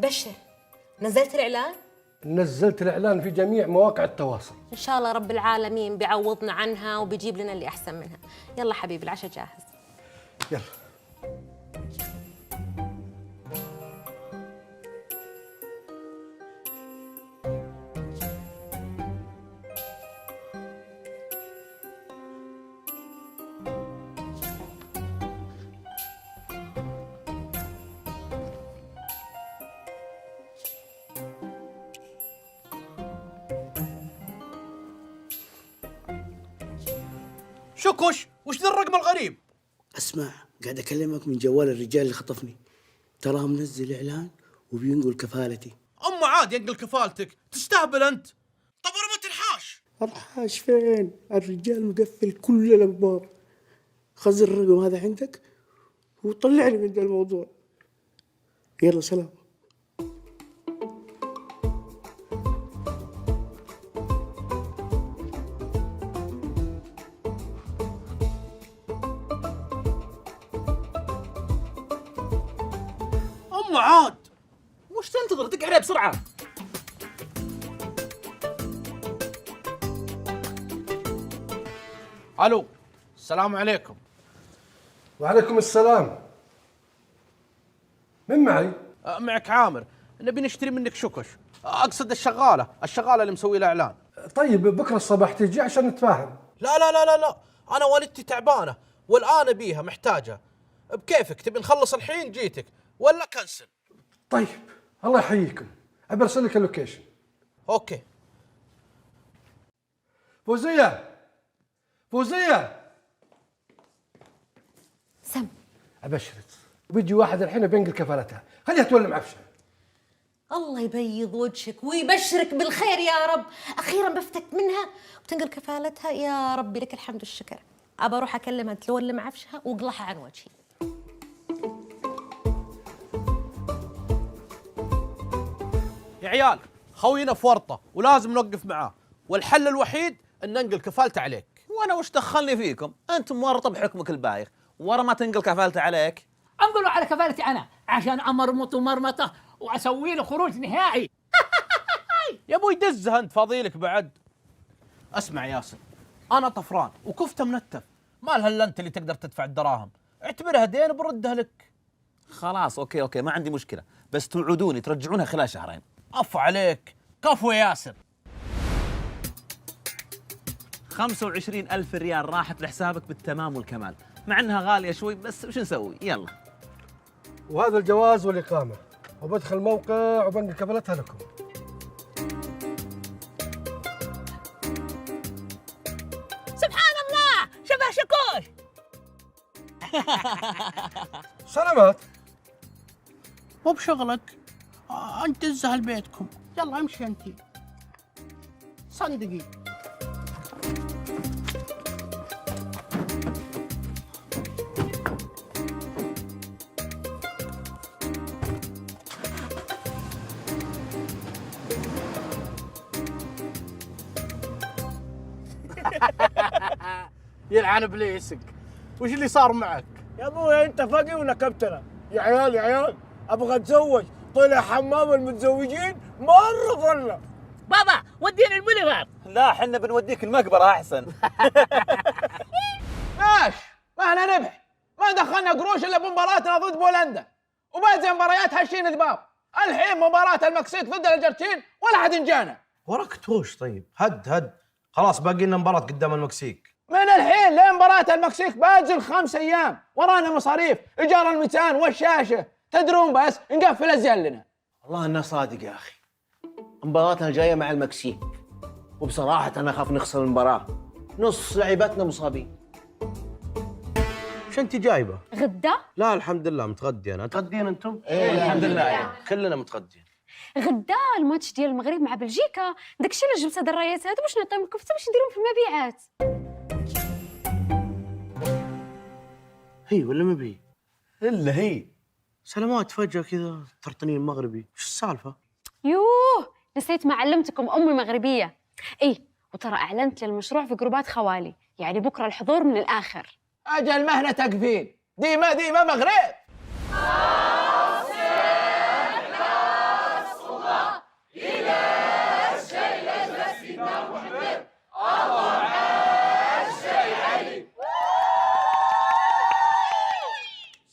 بشر، نزلت الإعلان؟ نزلت الإعلان في جميع مواقع التواصل. إن شاء الله رب العالمين بيعوضنا عنها وبيجيب لنا اللي أحسن منها. يلا حبيبي العشاء جاهز. يلا. شكوش، وش ذا الرقم الغريب؟ اسمع، قاعد اكلمك من جوال الرجال اللي خطفني، تراه منزل اعلان وبينقل كفالتي. عاد ينقل كفالتك، تستهبل انت. طب ورا ما تنحاش. الحاش فين؟ الرجال مقفل كل الابواب. خزن الرقم هذا عندك وطلعني من ذا الموضوع. يلا سلام. عاد وش تنتظر؟ دق عليه بسرعة. الو، السلام عليكم. وعليكم السلام. من معي؟ معك عامر، نبي نشتري منك شكش. اقصد الشغالة اللي مسوي له اعلان. طيب بكره الصباح تيجي عشان نتفاهم. لا لا لا لا لا، انا والدتي تعبانة والان بيها محتاجة. بكيفك، تبي نخلص الحين جيتك ولا كنسل؟ طيب الله يحييكم، ابى ارسل لك اللوكيشن. اوكي. فوزية سم، ابشرك بيجي واحد الحين بينقل كفالتها، خليها تولم عفشه. الله يبيض وجهك ويبشرك بالخير يا رب. أخيرا بفتك منها وتنقل كفالتها. يا ربي لك الحمد والشكر. أبى أروح أكلمها تولم عفشها واقلعها عن وجهي. يا عيال، خوينا في ورطة ولازم نوقف معاه، والحل الوحيد ان ننقل كفالته عليك. وانا وش دخلني فيكم؟ انتم ورطه بحكمك البايخ، ورا ما تنقل كفالته عليك. انقلوا على كفالتي انا عشان امرمطه مرمطه واسوي له خروج نهائي. يا ابوي دزها انت، فاضيلك بعد. اسمع ياسر، انا طفران وكفته منتف، ما لها الا انت اللي تقدر تدفع الدراهم، اعتبرها دين بردها لك. خلاص اوكي ما عندي مشكله، بس توعدوني ترجعونها خلال شهرين. عفو عليك. كفو يا ياسر. 25,000 ريال راحت لحسابك بالتمام والكمال، مع انها غاليه شوي بس وش نسوي؟ يلا. وهذا الجواز والإقامة، وبدخل موقع وبنقل كفالتها لكم. سبحان الله، شبه شكوش. سلامات. مو بشغلك، انت دزها لبيتكم. يلا امشي انت، صندقي. يلعن ابليسك، وش اللي صار معك؟ يا ابوي انت فقي ولا كبتنا؟ يا عيال ابغى اتزوج، طلع حمام المتزوجين مره فله. بابا وديني البوليفار. لا حنا بنوديك المقبره احسن. ايش؟ ما احنا نبح، ما دخلنا قروش الا بمباراتنا ضد بولندا، وباقي مباريات هشين ذباب. الحين مباراة المكسيك ضد الارجنتين ولا حد جانا. وراك توش. طيب هد خلاص، باقي لنا مباراة قدام المكسيك. من الحين لين مباراة المكسيك باجل 5 أيام، ورانا مصاريف، إيجار المتان والشاشة، تدرون بس نقفل أزين لنا. والله انه صادق يا اخي، مباراتنا الجايه مع المكسيك، وبصراحه انا اخاف نخسر المباراه، نص لعيبتنا مصابين. وش انت جايبه؟ غدا؟ لا الحمد لله متغدي انا. تغدين انتم؟ ايه الحمد لله. كلنا متغدين. غدا الماتش ديال المغرب مع بلجيكا، داكشي اللي جبت هاد الرايات هادو باش نعطيهم الكفته باش نديرهم في المبيعات. هي ولا ما بي؟ الا هي. سلامات فجاه كذا ترطنين المغربي، وش السالفه؟ يوه نسيت ما علمتكم امي مغربيه. ايه وترى اعلنت للمشروع في جروبات خوالي، يعني بكره الحضور من الاخر. أجل مهنة تكفين، ديما مغرب.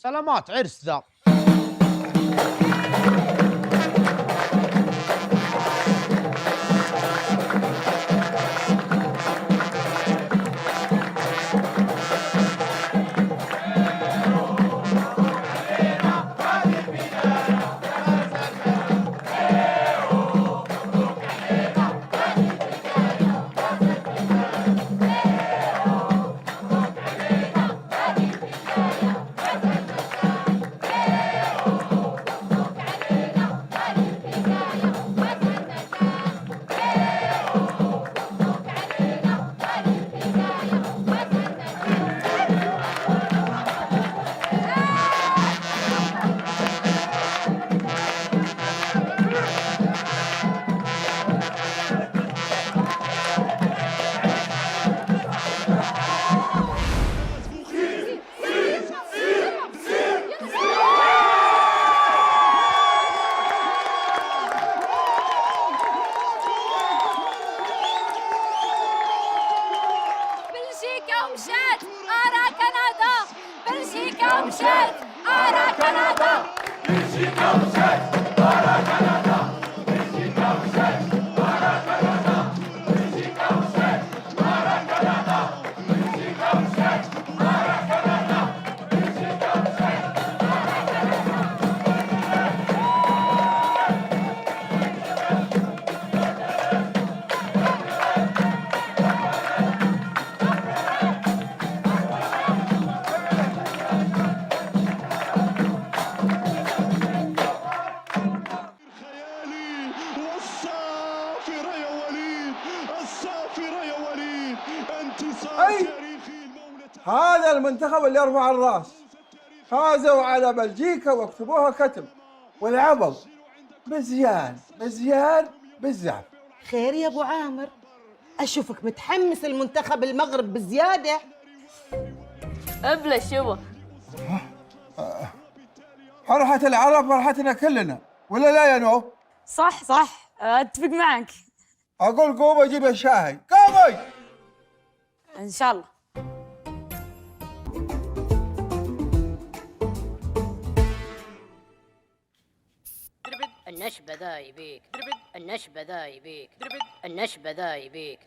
سلامات عرس ذا. بلجيكا ومشات أرى كندا، بلجيكا ومشات أرى كندا، بلجيكا ومشات أرى كندا، بلجيكا ومشات أرى كندا، بلجيكا ومشات أرى كندا، بلجيكا ومشات أرى كندا، بلجيكا ومشات والصافرة يا وليد، الصافرة يا وليد، انتصار أي. تاريخي المولى. هذا المنتخب اللي يرفع الراس، فازوا على بلجيكا واكتبوها كتب والعبوا بزيان بزيان بزاف. خير يا ابو عامر، اشوفك متحمس المنتخب المغرب بزياده. أبلة شو فرحة العرب فرحتنا كلنا، ولا لا يا نو؟ صح صح، أتفق معك أقول قوموا جيب الشاهي، قومي. إن شاء الله. النشبة ذا يبيك، النشبة ذا يبيك، النشبة ذا يبيك،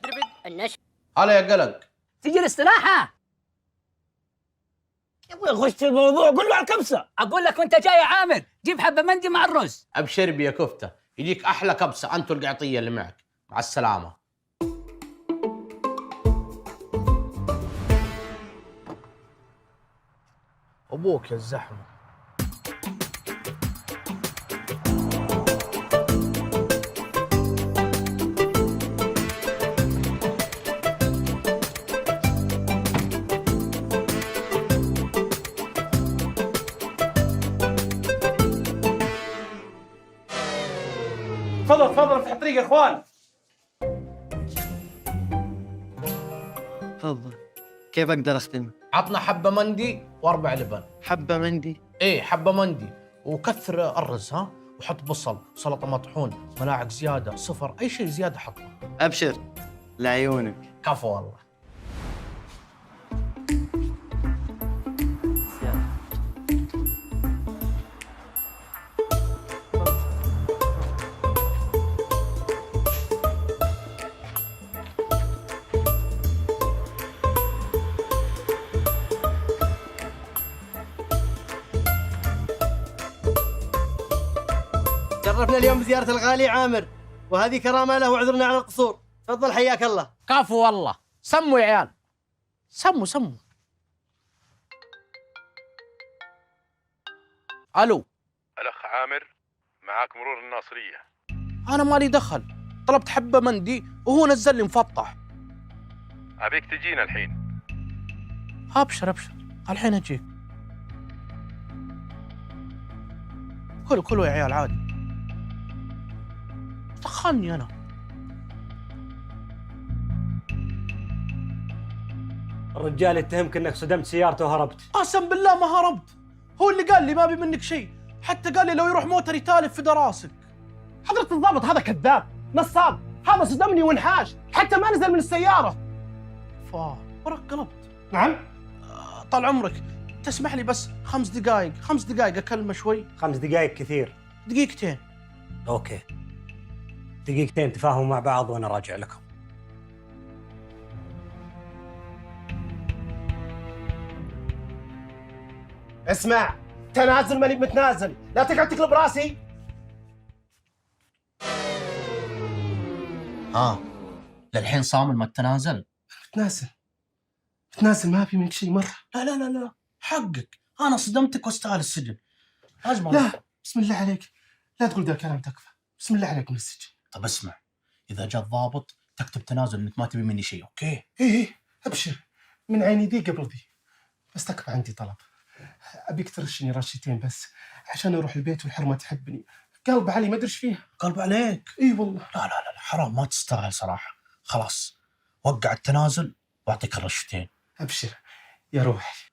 النشبة. هلا يا قلق. تجي الاستراحة يا ابوي خش في الموضوع، قول له على الكبسة. أقول لك وأنت جاي يا عامر جيب حبة مندي مع الرز. ابشر بي يا كفته، يجيك احلى كبسه انت والقعطيه اللي معك. مع السلامه. ابوك يا الزحمه. تفضل تفضل افتح الطريق يا اخوان. تفضل. كيف اقدر اخدمك؟ عطنا حبه مندي واربع لبن. حبه مندي؟ ايه حبه مندي، وكثر الرز ها، وحط بصل، سلطه مطحون، ملاعق زياده، صفر، اي شيء زياده حطه. ابشر لعيونك. كفو والله. شرفنا اليوم بزيارة الغالي عامر، وهذه كرامة له وعذرنا على القصور. تفضل حياك الله. كفو والله. سموا يا عيال، سموا. الو. الاخ عامر معاك مرور الناصرية. انا مالي دخل، طلبت حبه مندي وهو نزل لي مفطح. ابيك تجينا الحين. ابشر الحين اجيك. كلوا يا عيال عادي. دخلني انا. الرجال يتهمك انك صدمت سيارته وهربت. قسم بالله ما هربت، هو اللي قال لي ما بي منك شيء، حتى قال لي لو يروح موتر يتالف في دراسك. حضرة الضابط هذا كذاب نصاب، هذا صدمني وانحاش حتى ما نزل من السيارة. ورق قلبت. نعم. طال عمرك، تسمح لي بس 5 دقائق 5 دقائق اكلمه شوي. 5 دقائق كثير. دقيقتين. اوكي، دقيقتين تفاهموا مع بعض وانا راجع لكم. اسمع، تنازل ماني متنازل، لا تقعد تقلب راسي. للحين صامل ما التنازل؟ متنازل ما في منك شيء مرة. لا حقك، انا صدمتك واستاهل السجن. لازم لا بسم الله عليك، لا تقول ذا الكلام تكفى. بسم الله عليك من السجن. طب اسمع، اذا جاء الضابط تكتب تنازل انك ما تبي مني شيء، اوكي؟ ايه ابشر، من عيني ذي قبل ذي. بس تكفى، عندي طلب، ابيك ترشني رشتين بس عشان اروح البيت والحرمه تحبني. قلب علي ما ادري ايش فيها. قلب عليك؟ اي والله. لا حرام، ما تستاهل صراحه. خلاص وقع التنازل واعطيك الرشتين. ابشر يا روحي.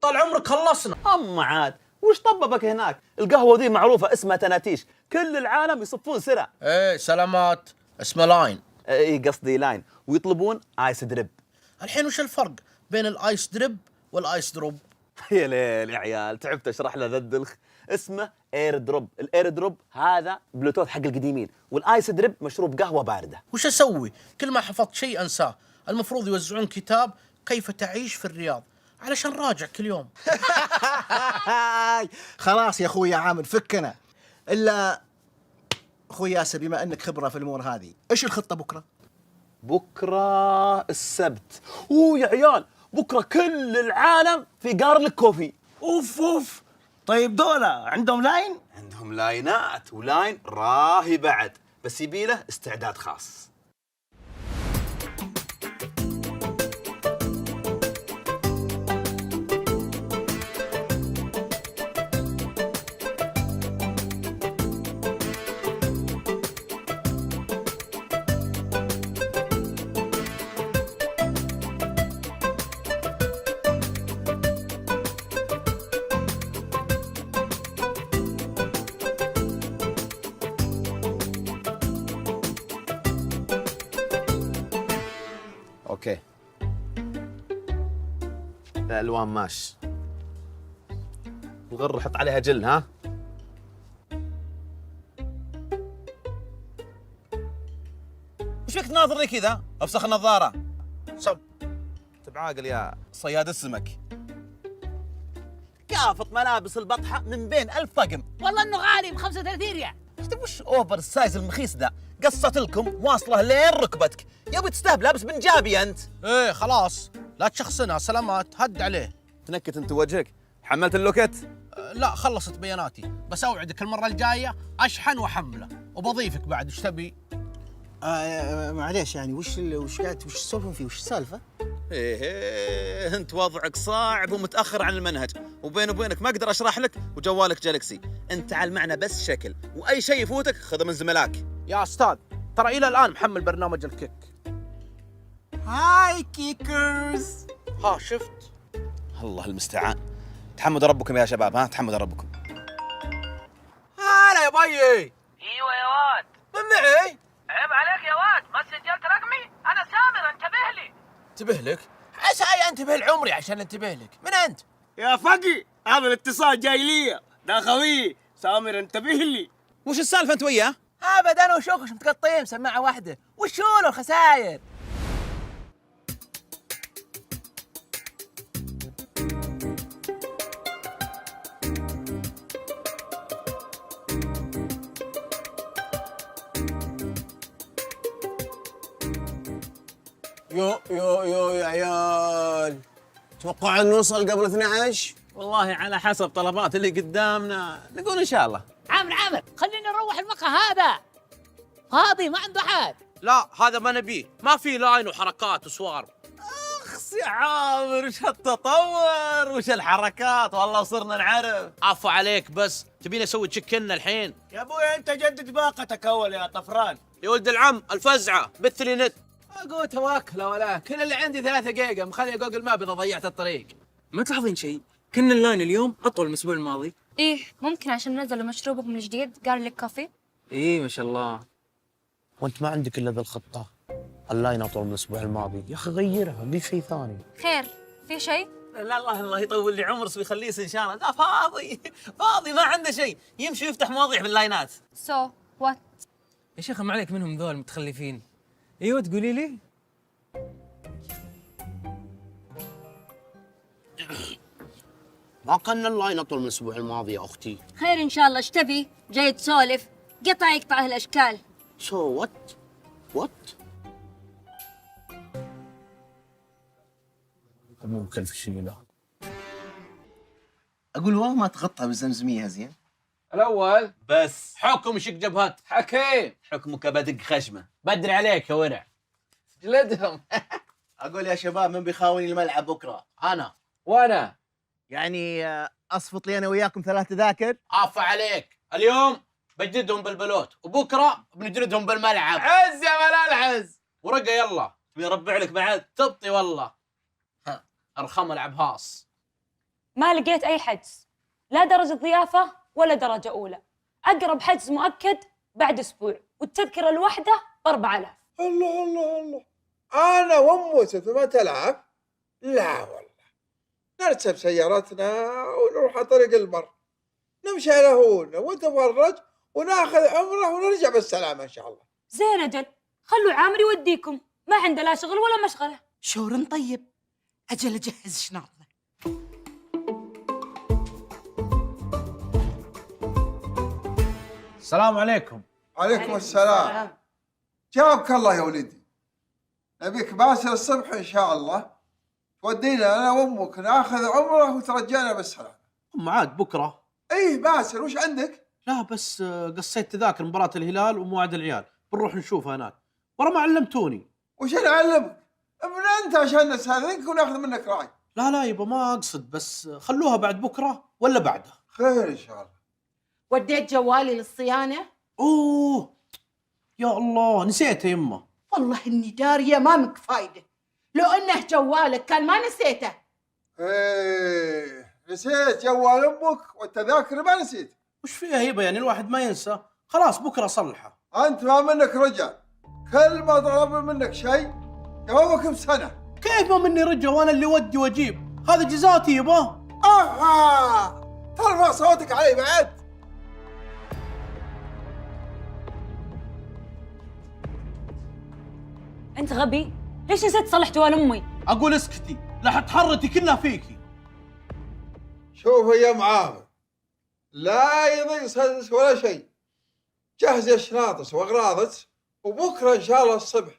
طال عمرك خلصنا. اما عاد وش طببك هناك؟ القهوه ذي معروفه اسمها تناتيش، كل العالم يصفون سرع. ايه سلامات، اسمه لاين. اي قصدي لاين، ويطلبون ايس دريب. الحين وش الفرق بين الايس دريب والايس دروب؟ يا ليل يا عيال، تعبت اشرح له ذا الدلخ. اسمه اير دروب. الاير دروب هذا بلوتوث حق القديمين، والايس دريب مشروب قهوه بارده. وش اسوي؟ كل ما حفظت شيء انساه. المفروض يوزعون كتاب كيف تعيش في الرياض علشان راجع كل يوم. خلاص يا اخوي يا عامر، فكنا. الا اخوي ياسر، بما انك خبره في الامور هذه، ايش الخطه بكره؟ بكره السبت. يا عيال، بكره كل العالم في جارليك كوفي. اوف. طيب دولا عندهم لاين؟ عندهم لاينات، ولاين راهي بعد، بس يبي له استعداد خاص. اوكي، الالوان ماشي. الغر حط عليها جل، ها؟ وش فيك تناظرني كذا؟ افسخ النظاره. صب. انت بعاقل يا صياد السمك. كافة ملابس البطحة من بين 1000 طقم. والله انه غالي ب 35 ريال. وش اوفر سايز المخيس ده؟ قصت لكم واصله لين ركبتك. يا تستهبل، لابس بنجابي انت. ايه خلاص لا تشخصنها، سلامات، هد عليه. تنكت انت وجهك. حملت اللوكت؟ لا خلصت بياناتي، بس اوعدك المره الجايه اشحن واحمله، وبضيفك بعد. ايش تبي؟ معليش يعني، وش تسولفون فيه؟ وش السالفه؟ ايه انت وضعك صعب ومتاخر عن المنهج، وبيني وبينك ما اقدر اشرح لك وجوالك جالكسي. انت تعال معنا بس شكل، واي شيء يفوتك خذه من زملاك. يا استاذ ترى الى الان محمل برنامج الكيك. هاي كيكرز. ها شفت؟ الله المستعان. تحمدوا ربكم يا شباب، ها تحمدوا ربكم. هلا يا بيي. ايوه يا واد. من معي؟ عيب عليك يا واد، ما سجلت رقمي؟ انا سامر، انتبه لي. انتبه لك؟ عساي انتبه لعمري عشان انتبه لك. من انت؟ يا فقي، هذا الاتصال جاي لي، ده خوي سامر، انتبه لي. وش السالفه انت وياه؟ ابد انا وشوكش متقطعين سماعه واحده، وشو له الخساير؟ يو يا عيال، توقع نوصل قبل 12؟ والله على حسب طلبات اللي قدامنا، نقول ان شاء الله. عامر خلينا نروح المقهى هذا فاضي ما عنده حد. لا هذا ما نبيه، ما في لاين وحركات وسوار. اخس يا عامر، وش هالتطور وش الحركات، والله صرنا نعرف. عفو عليك، بس تبيني اسوي تشيكن الحين؟ يا ابوي انت جدد باقتك اول يا طفران. يا ولد العم الفزعه بث لي نت. اقول توكله ولا كل اللي عندي 3 جيجا مخلي جوجل ماب اذا ضيعت الطريق. ما تلاحظين شيء؟ كنا اللاين اليوم اطول من الاسبوع الماضي. ايه ممكن عشان نزلوا مشروبكم الجديد جارليك كوفي. ايه ما شاء الله. وانت ما عندك الا ذا الخطه؟ اللاين اطول من الاسبوع الماضي، يا اخي غيرها، قل شيء ثاني. خير في شيء؟ لا الله يطول لي عمرك ويخليس ان شاء الله. لا فاضي ما عنده شيء، يمشي يفتح مواضيع باللاينات. سو وات؟ يا شيخ ما عليك منهم ذول متخلفين. ايوه تقولي لي؟ ما كان اللاين اطول من الاسبوع الماضي يا اختي. خير ان شاء الله. ايش تبي؟ جاي تسولف؟ قطع يقطع هالاشكال. سو وات؟ مو مكلف الشيء لا. اقول والله ما تغطى بالزمزميه زين. الاول بس حكم شق جبهات. حكيم حكمك بدق خشمه. بدري عليك يا ورع. جلدهم. اقول يا شباب من بيخاوني الملعب بكره؟ انا. وانا يعني اصفط لي انا وياكم 3 تذاكر. عفا عليك. اليوم بجدهم بالبلوت وبكره بنجلدهم بالملعب. عز يا ملال عز. ورقه يلا. تبي اربع لك بعد؟ تبطي والله. ارخم العب هاص. ما لقيت أي حجز، لا درجة ضيافة ولا درجة أولى. أقرب حجز مؤكد بعد أسبوع، والتذكرة الواحدة ب4000. الله انا واموسة ما تلعب؟ لا والله، نركب سيارتنا ونروح على طريق البر، نمشي على هونا ونتفرج وناخذ عمره ونرجع بالسلامه ان شاء الله. زين أجل، خلوا عامر يوديكم، ما عنده لا شغل ولا مشغلة. شور طيب، أجل أجهز شنطنا. السلام عليكم. عليكم السلام. جابك الله يا ولدي. نبيك باسل الصبح ان شاء الله، تودينا انا وامك ناخذ عمره وترجعنا بالسلامه. عاد بكره. ايه باسل وش عندك؟ لا بس قصيت تذاكر مباراة الهلال وموعد العيال، بنروح نشوفها هناك. ورا ما علمتوني. وش نعلمك؟ من انت عشان نستاذنك وناخذ منك راي. لا يبا ما اقصد، بس خلوها بعد بكره ولا بعده. خير ان شاء الله. وديت جوالي للصيانة؟ اوه يا الله نسيته يمه. والله إني دارية ما منك فايدة، لو إنه جوالك كان ما نسيته. ايه نسيت جوال امك والتذاكر ما نسيت. وش فيها يبا يعني الواحد ما ينسى؟ خلاص بكره صلحه. انت ما منك رجع، كل ما طلب منك شيء جوابك بسنه. كيف ما مني رجع وانا اللي ودي واجيب؟ هذا جزاتي يبا. ترفع صوتك علي بعد. أنت غبي، ليش نسيت تصلح جوال أمي؟ اقول اسكتي، لا حتحرتي كلها فيكي. شوف يا معاذ، لا يضيق صدرك ولا شيء، جهز شناطس واغراضك وبكره ان شاء الله الصبح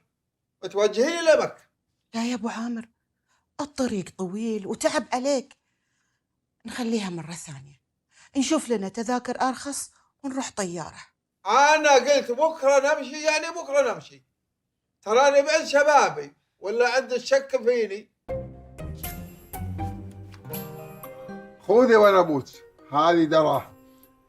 بتوجهيني لمكة. لا يا أبو عامر، الطريق طويل وتعب عليك، نخليها مرة ثانية، نشوف لنا تذاكر أرخص ونروح طيارة. أنا قلت بكره نمشي، يعني بكره نمشي، تراني بعد شبابي ولا عندك شك فيني؟ خذي وانا ابوس، هذه دراهم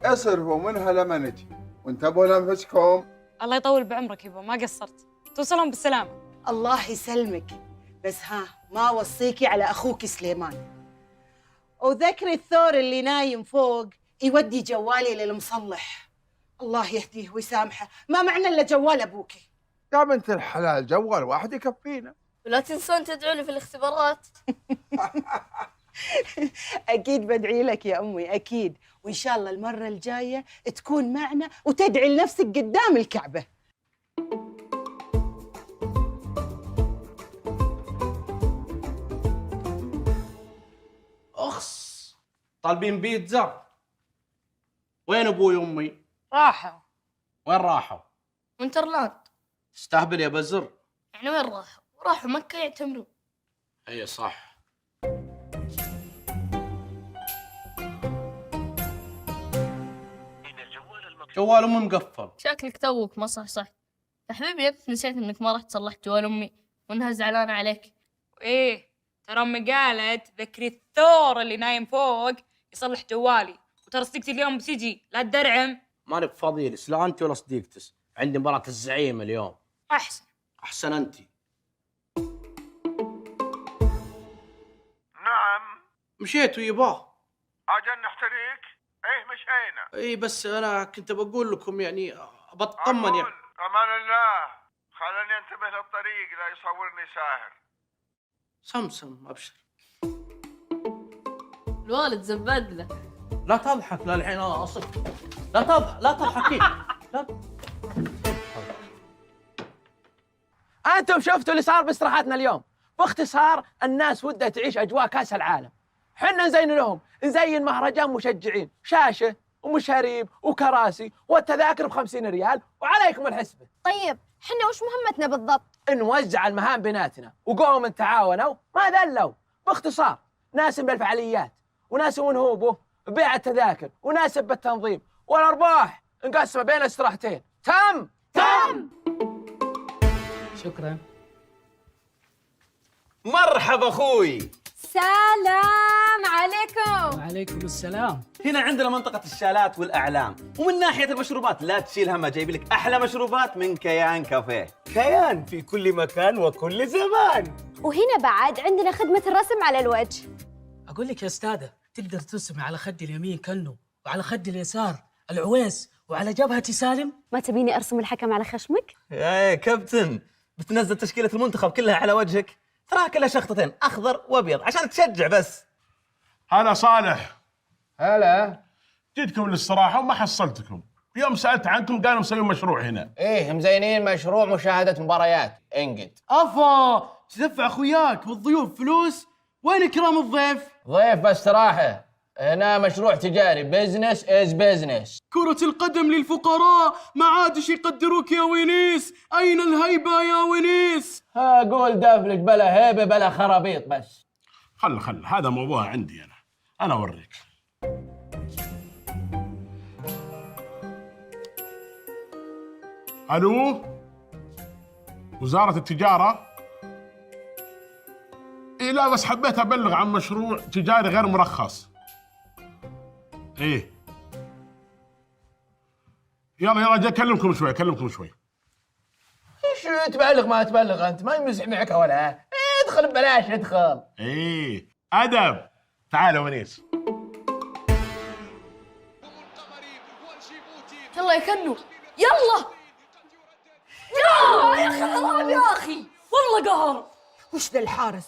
اصرفوا منها لما نجي، وانتبهوا لانفسكم. الله يطول بعمرك يبا، ما قصرت، توصلون بالسلامة. الله يسلمك، بس ما وصيكي على أخوك سليمان، وذكري الثور اللي نايم فوق يودي جوالي للمصلح، الله يهديه ويسامحه، ما معنى إلا جوال أبوكي. يا بنت الحلال جوال واحد يكفينا. ولا تنسون تدعوا لي في الاختبارات. أكيد بدعي لك يا أمي، أكيد، وإن شاء الله المرة الجاية تكون معنا وتدعي لنفسك قدام الكعبة. اخس طالبين بيتزا. وين ابوي وامي؟ راحوا. وين راحوا؟ وينترلاند. استهبل يا بزر. يعني وين راحوا؟ راحوا مكة يعتمرون. اي صح. جوال امي مقفل. شكلك توك ما صح. يا حبيبي يبت نسيت انك ما رحت صلحت جوال امي وانها زعلانة عليك. ايه ترى امي قالت ذكري الثور اللي نايم فوق يصلح جوالي، وترى صديقتي اليوم بتجي لا تدرعم. ماني بفضيلس لا انت ولا صديقتس، عندي مباراة الزعيم اليوم. احسن انت. نعم مشيتوا يباه. اجل نحتريك. ايه مشينا. اي بس انا كنت بقول لكم يعني بطمن يعني. امان الله، خليني انتبه للطريق لا يصورني ساهر. سمسم ابشر. الوالد زبد له. لا تضحك لا الحين انا اصك. لا تضحكي. لا. انتم شفتوا اللي صار باستراحاتنا اليوم. باختصار الناس ودها تعيش اجواء كاس العالم. حنا نزين لهم، نزين مهرجان مشجعين، شاشه ومشاريب وكراسي والتذاكر ب50 ريال وعليكم الحسبه. طيب حنا وش مهمتنا بالضبط؟ نوزع المهام بيناتنا وقوم تعاونوا ما ذلوا. باختصار ناسب بالفعاليات وناسب ونهوبه ببيع التذاكر وناسب بالتنظيم والارباح نقسمها بين استراحتين. تم. شكرا. مرحبا اخوي. سلام عليكم. وعليكم السلام. هنا عندنا منطقة الشالات والأعلام، ومن ناحية المشروبات لا تشيل همها، جايب لك أحلى مشروبات من كيان كافيه. كيان في كل مكان وكل زمان. وهنا بعد عندنا خدمة الرسم على الوجه. اقول لك يا استاذه، تقدر ترسمي على خدي اليمين كنو، وعلى خدي اليسار العويس، وعلى جبهتي سالم. ما تبيني ارسم الحكم على خشمك؟ يا كابتن، بتنزل تشكيلة المنتخب كلها على وجهك؟ تراها كلها شخطتين أخضر وأبيض عشان تشجع بس. هلا صالح. هلا. جيتكم للاستراحة وما حصلتكم. يوم سألت عنكم قالوا مسوين مشروع هنا. ايه مزينين مشروع مشاهدة مباريات انقد. افا تدفع اخوياك والضيوف فلوس، وين اكرام الضيف؟ ضيف باستراحة. هنا مشروع تجاري، بزنس از بزنس. كرة القدم للفقراء، ما عادش يقدروك يا ونيس، أين الهيبة يا ونيس؟ ها قول دافلك بلا هيبة بلا خرابيط بس. خل هذا موضوع عندي أنا أوريك. ألو، وزارة التجارة؟ إيه لا بس حبيت أبلغ عن مشروع تجاري غير مرخص. إيه يلا جاي أكلمكم شوي. ايش تبلغ ما تبلغ انت؟ ما يمزح معك ولا ادخل ببلاش ادخل. إيه أدب. تعال ونيس. يلا يا كنو يلا. يا اخي حرام يا اخي والله قهر. وش ذا الحارس؟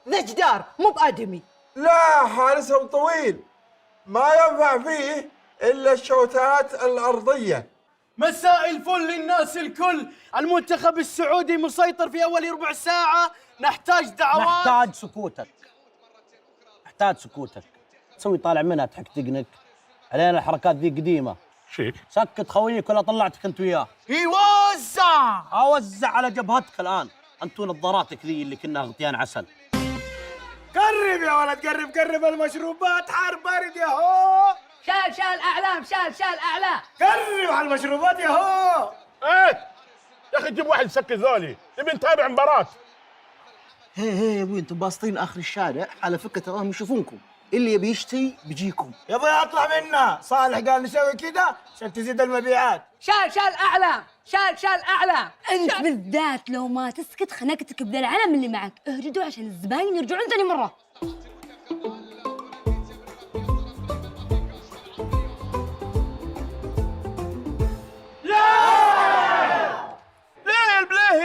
ذا جدار مو بآدمي. لا حارسهم طويل ما ينفع فيه إلا الشوتات الأرضية. مساء الفل للناس الكل، المنتخب السعودي مسيطر في أول ربع ساعة، نحتاج دعوات. نحتاج سكوتك. تسوي طالع منها تحك تقنك علينا. الحركات ذي قديمة. شيك سكت خويك ولا طلعتك انت وياه. يوزع. اوزع على جبهتك الان. انتو نظاراتك ذي اللي كنا غطيان عسل. قرب يا ولد قرب المشروبات، حار بارد يا هو. شال اعلام شال اعلام. قرب على المشروبات يا هو. ايه يا اخي جيب واحد يسكت ذولي، نبي نتابع مباراة. هي يا ابوي انتم باسطين اخر الشارع على فكره تراهم يشوفونكم، اللي يبي يشتري بيجيكم. يا ابوي اطلع منا، صالح قال نسوي كذا عشان تزيد المبيعات. شال اعلام شال اعلام. انت بالذات لو ما تسكت خنقتك بذا العلم اللي معك. اهجدوا عشان الزباين يرجعون ثاني مره.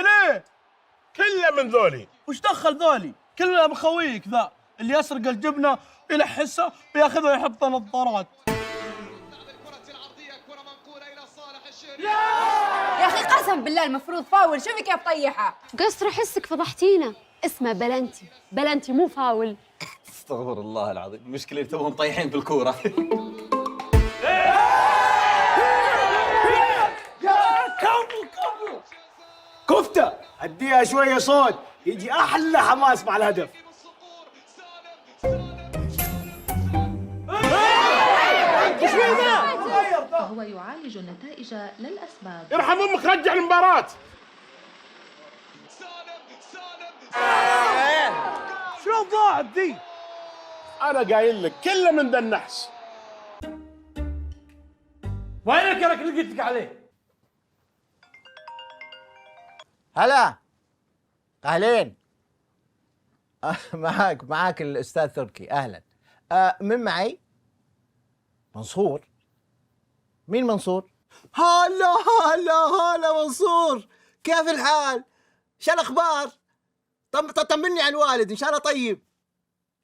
ليه كله من ذولي. وش دخل ذولي؟ كلنا بخويك ذا اللي يسرق الجبنه يلحسها وياخذها ويحطها نظارات. يا اخي قسم بالله المفروض فاول. شوفي كيف طيحها. قصر حسك فضحتينا. اسمه بلنتي مو فاول. استغفر الله العظيم، المشكلة توهم طيحين بالكورة. كفتة اديها شوية صوت يجي احلى حماس مع الهدف. وهو يعالج النتائج للأسباب. ارحم امك رجع المباراة. شلون ضاعت ذي؟ انا قايل لك كله من ذا النحس. وين الكرك اللي قلت لك عليه؟ هلا اهلين. معاك الاستاذ تركي. اهلا. من معي؟ منصور. مين منصور؟ هلا منصور، كيف الحال؟ شو الاخبار؟ طمني عن والد، ان شاء الله طيب.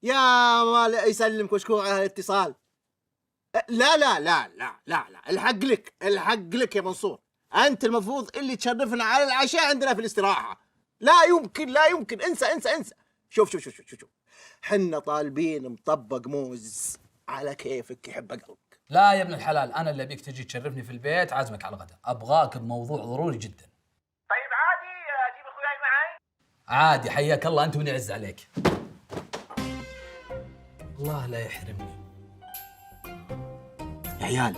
يا مال يسلمك وشكور على الاتصال. لا لا لا لا لا لا، الحق لك، الحق لك يا منصور. انت المفروض اللي تشرفنا على العشاء عندنا في الاستراحه. لا يمكن لا يمكن، انسى انسى انسى. شوف شوف شوف شوف شوف، حنا طالبين مطبق موز على كيفك يحب قلبك. لا يا ابن الحلال، انا اللي ابيك تجي تشرفني في البيت، عازمك على الغداء، ابغاك بموضوع ضروري جدا. طيب عادي اجيب اخوياي معي؟ عادي، حياك الله، انت وني عز عليك. الله لا يحرمني. يا عيال،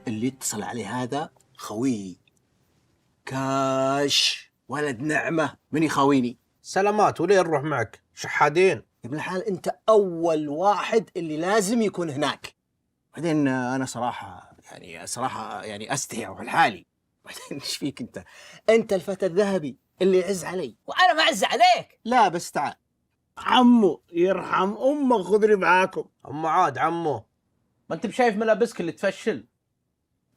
اللي اتصل عليه هذا خوي كاش ولد نعمه، من يخاويني؟ سلامات، وليه نروح معك؟ شحادين يا ابن الحلال، انت اول واحد اللي لازم يكون هناك. بعدين انا صراحه يعني استحي اروح لحالي. بعدين ايش فيك انت؟ انت الفتى الذهبي اللي يعز علي. وانا ما اعز عليك. لا بس تعال عمو يرحم امك، خذني معاكم. أم عاد عمو، ما انت بشايف ملابسك اللي تفشل؟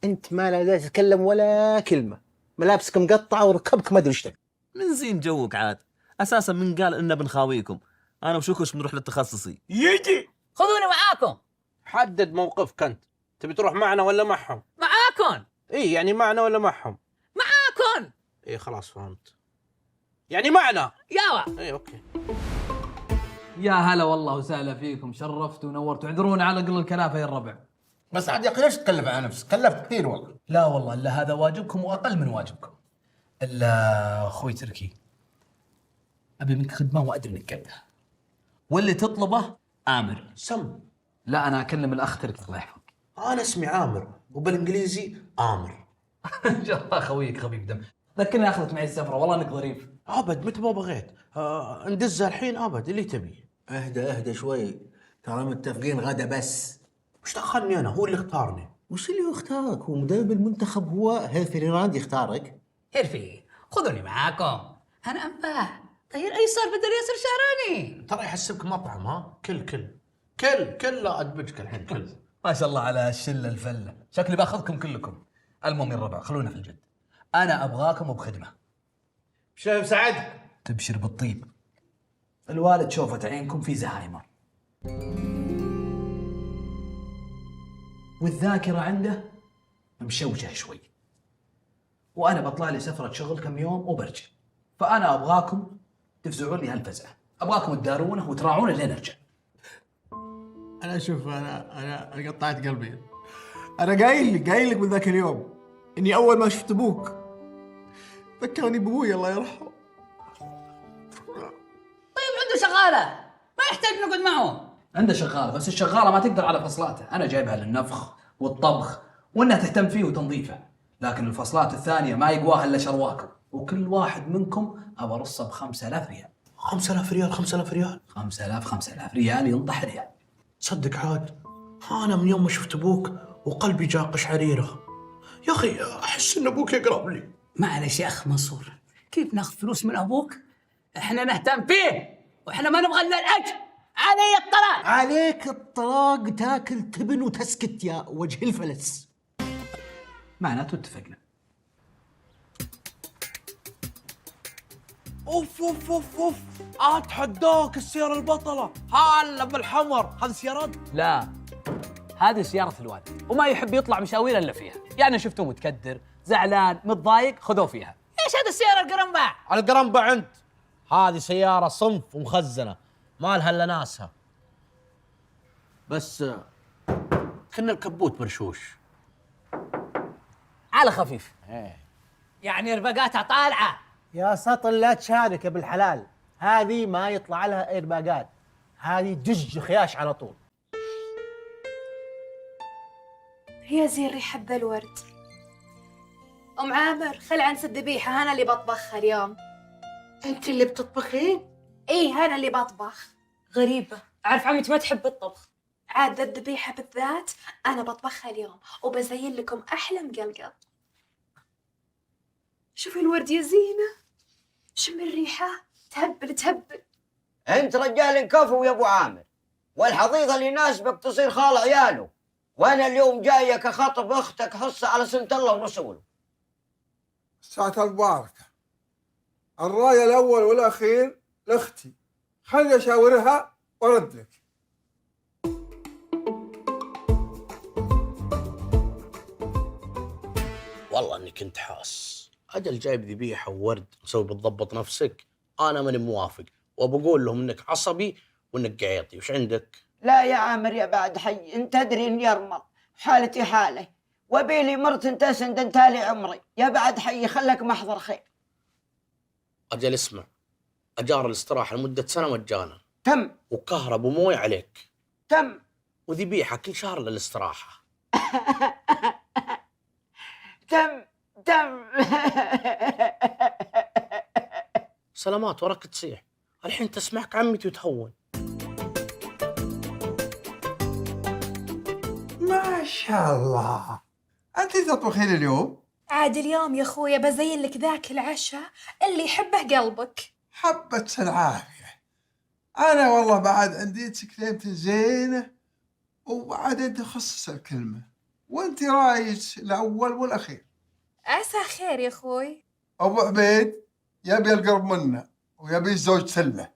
انت ما لا تتكلم ولا كلمه، ملابسك مقطعه وركبك ما ادري ايش. من زين جوك عاد، اساسا من قال اننا بنخاويكم؟ انا وشوكوش بنروح للتخصصي. يجي خذوني معاكم. حدد موقفك انت، تبي تروح معنا ولا معهم؟ معاكم. ايه يعني معنا ولا معهم؟ معاكم. ايه خلاص فهمت، يعني معنا. ياوا. ايه اوكي. يا هلا والله وسهلا فيكم، شرفتوا ونورتوا. اعذرونا على قل الكلافه يا الربع. بس عاد يا اخي ليش تكلف على نفسك؟ كلفت كثير والله. لا والله الا هذا واجبكم واقل من واجبكم. الا اخوي تركي، ابي منك خدمه وادري انك قدها، واللي تطلبه امر. سم. لا انا اكلم الاخ تركي الله يحفظك. انا اسمي عامر وبالانجليزي امر. ان شاء الله خويك خفيف دم. ذكرني اخذك معي السفره، والله انك ظريف. ابد متى ما بغيت. ندزها الحين ابد اللي تبي. اهدى شوي، ترى متفقين غدا بس. وش دخلني انا؟ هو اللي اختارني. وش اللي يختارك؟ هو مدرب المنتخب، هو هيرفي راند يختارك. هيرفي خذوني معاكم، انا انباه طير ايسر بدل ياسر شهراني. ترى يحسبك مطعم. ها كل لا ادبجك الحين كل. ما شاء الله على الشله الفله، شكلي باخذكم كلكم. المهم يا الربع، خلونا في الجد. انا ابغاكم بخدمه. شايف سعد؟ تبشر بالطيب. الوالد شوفت عينكم في زهايمر، والذاكره عنده مشوشه شوي، وانا بطلع لي سفره شغل كم يوم وبرجع، فانا ابغاكم تفزعون لي هالفزعه، ابغاكم تدارونه وتراعونه لين ارجع. انا شوف، انا قطعت قلبي. انا قايل لك من ذاك اليوم اني اول ما شفت ابوك ذكرني بابوي الله يرحمه. طيب عنده شغاله، ما يحتاج نقعد معه. عنده شغاله، بس الشغاله ما تقدر على فصلاته، انا جايبها للنفخ والطبخ وانها تهتم فيه وتنظيفه، لكن الفصلات الثانيه ما يقواها الا شرواكم، وكل واحد منكم ابى ارصه ب5000 ريال. 5000 ريال؟ 5000 ريال؟ 5000 ريال ينطح ريال. تصدق عاد انا من يوم ما شفت ابوك وقلبي جاء قشعريره. يا اخي احس ان ابوك يقرب لي. معلش يا اخ منصور، كيف ناخذ فلوس من ابوك؟ احنا نهتم فيه واحنا ما نبغى الا الاجر. علي الطلاق. عليك الطلاق، تاكل تبن وتسكت يا وجه الفلس. معناته اتفقنا. اوف اوف اوف اوف، اتحداك السياره البطله. هلا بالحمر، هذه سيارات؟ لا هذه سيارة الوالد، وما يحب يطلع مشاوير الا فيها، يعني شفته متكدر زعلان متضايق خذوه فيها. ايش هذا السيارة القرنبع؟ القرنبع انت، هذه سيارة صنف ومخزنة ما لها الا ناسها. بس كنا الكبوت مرشوش على خفيف. يعني ربقاتها طالعة. يا سطل لا تشارك يا بالحلال، هذه ما يطلع لها ايرباقات، هذه دج خياش على طول. يا زين ريحة ذا الورد. أم عامر خل عنس الذبيحة، أنا اللي بطبخها اليوم. أنت اللي بتطبخين؟ إيه أنا اللي بطبخ. غريبة، أعرف عمتي ما تحب الطبخ. عاد الذبيحة بالذات أنا بطبخها اليوم، وبزين لكم أحلى مقلقط. شوفي الورد يا زينة، شم الريحة، تهبل تهبل. أنت رجال كفو يا أبو عامر، والحضيضة اللي يناسبك تصير خال عياله، وأنا اليوم جايك أخاطب أختك حصة على سنة الله ورسوله. ساعة البركة، الراية الأول والأخير لأختي، خلي أشاورها ورد لك. والله اني كنت حاس اجل جايب ذبيحه وورد تسوي بتضبط نفسك. انا ماني موافق وبقول لهم انك عصبي وانك قعيطي. وش عندك؟ لا يا عامر يا بعد حي، انت تدري اني ارمل، حالتي حاله، وبيلي مرت تسند انتالي عمري. يا بعد حي خلك محضر خير. اجل اسمع، اجار الاستراحه لمده سنه مجانا. تم. وكهرب ومويه عليك. تم. وذبيحه كل شهر للاستراحه. تم. تم. سلامات وراك تصيح. الحين تسمعك عمتي وتهون. ما شاء الله، أنت تطبخين اليوم؟ عاد اليوم يا خويا بزين لك ذاك العشاء اللي يحبه قلبك. حبة العافية. أنا والله بعد عندي كلمة زينة وبعدين تخصص الكلمة، وأنت رايج الأول والأخير. عسى خير يا خوي. أبو عبيد يبي القرب منه ويبي الزوج سلمة.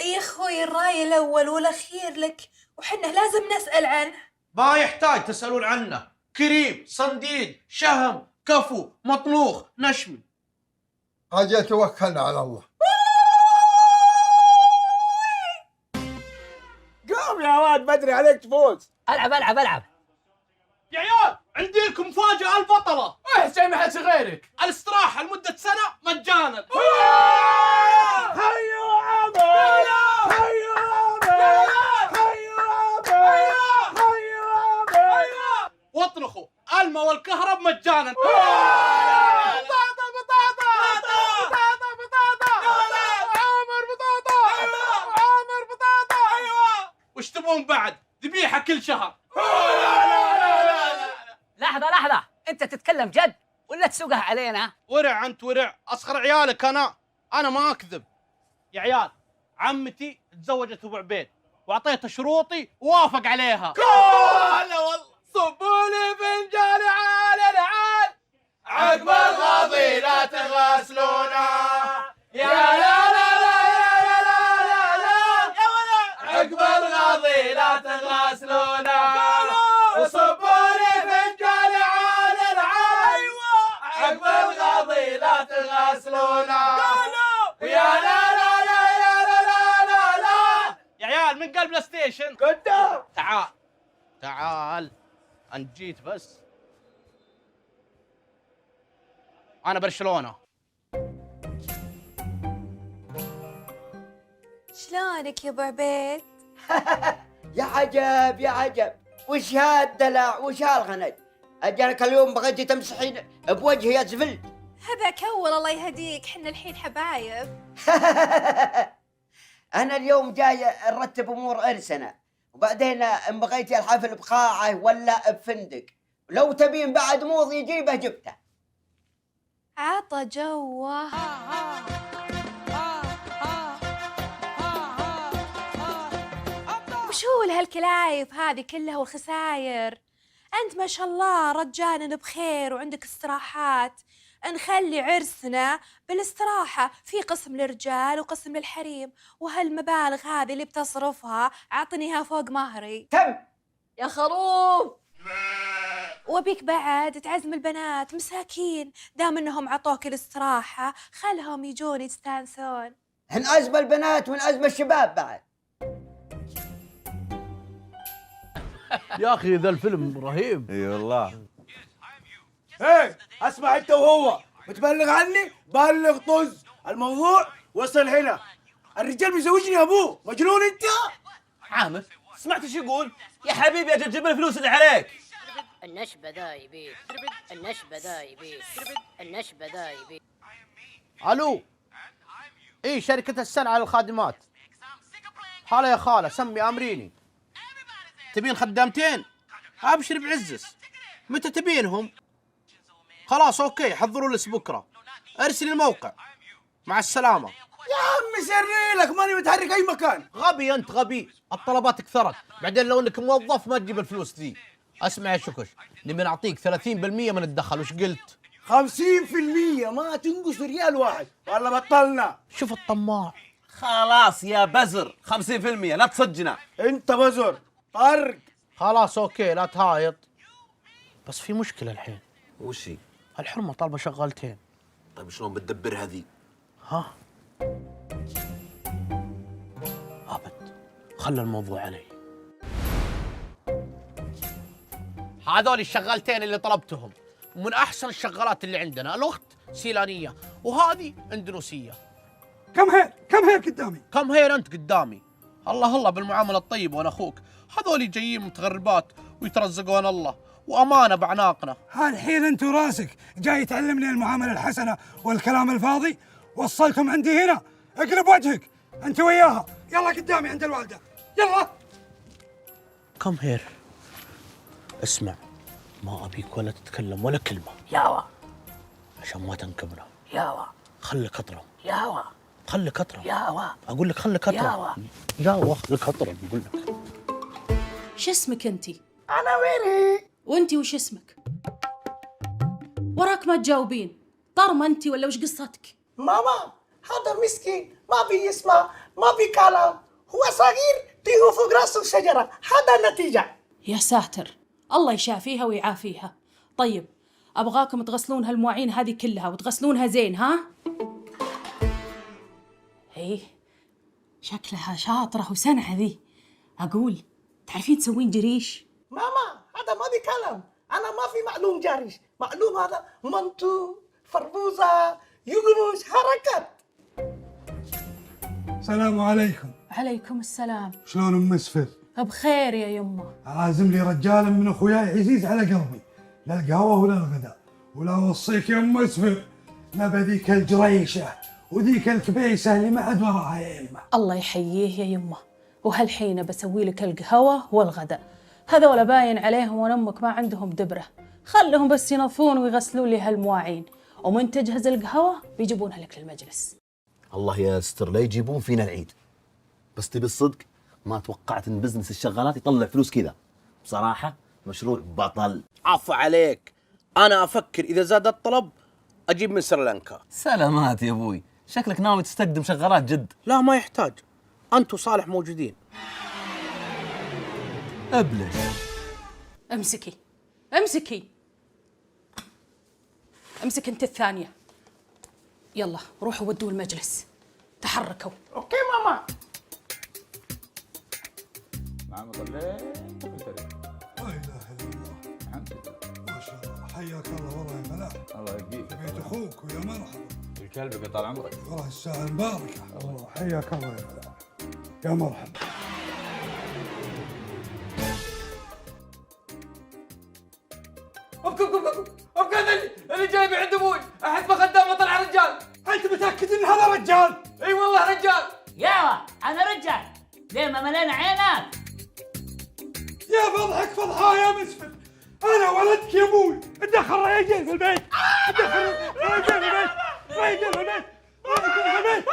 يا خوي الراي الأول والأخير لك، وحنا لازم نسأل عنه. ما يحتاج تسألون عنه. كريم، صنديد، شهم، كفو، مطلوخ، نشمي. أجل توكلنا على الله. قوم يا واد بدري عليك تفوز. العب. يا عيال عندي لكم مفاجأة البطلة. ايه شيء ما حد غيرك. الاستراحة لمدة سنة مجانا. هيا عمر، هيا عمر، هيا عمر، هيا عمر. واطلقوا الماء والكهرب مجانا. بطاطا بطاطا بطاطا بطاطا. عمر بطاطا، عمر بطاطا. وش تبون بعد؟ ذبيحة كل شهر. لحظة، أنت تتكلم جد ولا تسوقها علينا؟ ورع أنت ورع، أصغر عيالك أنا ما أكذب. يا عيال عمتي تزوجت أبو عبيد وأعطيته شروطي ووافق عليها. هلا والله. صبوا لي فنجان على العال، عقب الغضي لا تغسلونا. يا لا لا لا يا لا لا لا يا ولا، عقب الغضي لا تغسلونا. وصبوا لي فنجان على العال، عقب الغضي لا تغسلونا. ويا لا لا لا يا لا لا لا لا. يا عيال من قلب بلاي ستيشن قدام. تعال أنت جيت بس. أنا برشلونة. شلونك يا ابو عبيد؟ يا عجب يا عجب، وش هالدلع وش هالغند؟ اجلك اليوم بغيتي تمسحين بوجهي يا زفل. هذاك اول الله يهديك، حنا الحين حبايب. انا اليوم جاي نرتب امور ارسنا، وبعدين ان بغيتي الحفل بقاعه ولا بفندق، لو تبين بعد موض يجيبه جبته. عطى جوه. وشو هالكلايف هذه كلها والخساير؟ أنت ما شاء الله رجال بخير وعندك استراحات. نخلي عرسنا بالاستراحة، في قسم للرجال وقسم للحريم، وهالمبالغ هذه اللي بتصرفها عطنيها فوق مهري. تم يا خروف. وبيك بعد تعزم البنات مساكين، دام انهم عطوك الاستراحة خلهم يجون يستانسون. هنعزم البنات ونعزم الشباب بعد. يا اخي ذا الفيلم رهيب. اي والله. ايه اسمع انت وهو، بتبلغ عني؟ بلغ طز. الموضوع وصل هنا، الرجال بيزوجني ابوه. مجنون انت؟ عامر سمعت ايش يقول؟ يا حبيبي اجل جيب الفلوس اللي عليك. النشبة ذا يبيك، النشبة ذا يبيك، النشبة ذا يبيك. الو. اي شركة الصنعة للخادمات. هلا يا خالة، سمي امريني. تبين خدامتين؟ ابشر بعزس. متى تبينهم؟ خلاص اوكي، حضروا لس بكره. ارسل الموقع. مع السلامة. يا عمي سري لك، ماني متحرك اي مكان. غبي انت غبي، الطلبات كثرت، بعدين لو انك موظف ما تجيب الفلوس ذي. اسمع يا شكش، نبي نعطيك 30% من الدخل. وش قلت؟ 50%، ما تنقص ريال واحد. والله بطلنا. شوف الطماع، خلاص يا بزر 50% لا تصجنا. انت بزر طرق. خلاص اوكي لا تهايط، بس في مشكلة الحين. وش هي؟ الحرمة طالبة شغالتين. طيب شلون بتدبرها ذي؟ ها؟ أبد، خلى الموضوع علي. هذول الشغالتين اللي طلبتهم من أحسن الشغالات اللي عندنا، الأخت سيلانية وهذه أندونيسية. كم هير قدامي؟ كم هير أنت قدامي؟ الله الله بالمعاملة الطيبة وأنا أخوك، هذول جايين متغربات ويترزقون الله وأمانة بعناقنا. هالحين انت وراسك جاي تعلمني المعاملة الحسنة والكلام الفاضي؟ وصلكم عندي هنا، اقلب وجهك انت وياها، يلا قدامي عند الوالدة، يلا. كم هير، اسمع، ما أبيك ولا تتكلم ولا كلمة ياوا عشان ما تنكبنا. ياوا خليك أطرم، ياوا خليك أطرم. ياوا أقول لك خليك أطرم. ياوا خليك أطرم أقول لك. شو اسمك انتي؟ انا ويري. وانتي وش اسمك؟ وراك ما تجاوبين، طرمة انتي ولا وش قصتك؟ ماما هذا مسكين ما بيسمع ما بيكلم، هو صغير تيهو فوق راسه شجرة، هذا النتيجة. يا ساتر، الله يشافيها ويعافيها. طيب ابغاكم تغسلون هالمواعين هذه كلها وتغسلونها زين، ها؟ ايه شكلها شاطرة وسنعة ذي. اقول تعرفين تسوين جريش؟ ماما هذا ما بيكلم، انا ما في معلوم جارش، معلوم هذا منتو فربوزة يقمش حركات. السلام عليكم. عليكم السلام. شلون ام مسفر؟ بخير يا يمه. عازم لي رجال من اخوياي عزيز على قلبي، لا القهوة ولا الغداء، ولا اوصيك يا ام مسفر لا بذيك الجريشة وذيك الكبيسة اللي ما عاد وراها يمه. الله يحييه يا يمه، وهالحين بسوي لك القهوة والغداء، هذولا باين عليهم وان امك ما عندهم دبرة، خلهم بس ينظفون ويغسلون لي هالمواعين، ومن تجهز القهوة بيجيبونها لك للمجلس. الله يستر لا يجيبون فينا العيد. بس تبي الصدق ما توقعت ان بزنس الشغالات يطلع فلوس كذا. بصراحة مشروع بطل. عفو عليك، أنا أفكر إذا زاد الطلب أجيب من سريلانكا. سلامات يا ابوي، شكلك ناوي تستقدم شغالات جد. لا ما يحتاج، أنت وصالح موجودين. ابلش. امسكي امسكي امسك انت الثانية، يلا روحوا ودوا المجلس، تحركوا. اوكي ماما. نعم غليت لا اله الا الله. الحمد لله ما شاء الله، حياك الله والله يا ملاح. الله يبقيك. بيت اخوك ويا مرحبا. الكلب طال عمرك. والله الساعة المباركة. الله حياك الله يا ملاح. يا مرحبا. ابقى اللي جايبي عند ابوي، احس بخدامه طلع رجال. انت متاكد ان هذا رجال؟ اي والله رجال. ياوا انا رجال، ليه ما ملينا عينك؟ يا فضحك فضحاه يا مسفر، انا ولدك يا ابوي، ادخل رجال في البيت، ادخل رجال في البيت، رجال في البيت، رجال في البيت،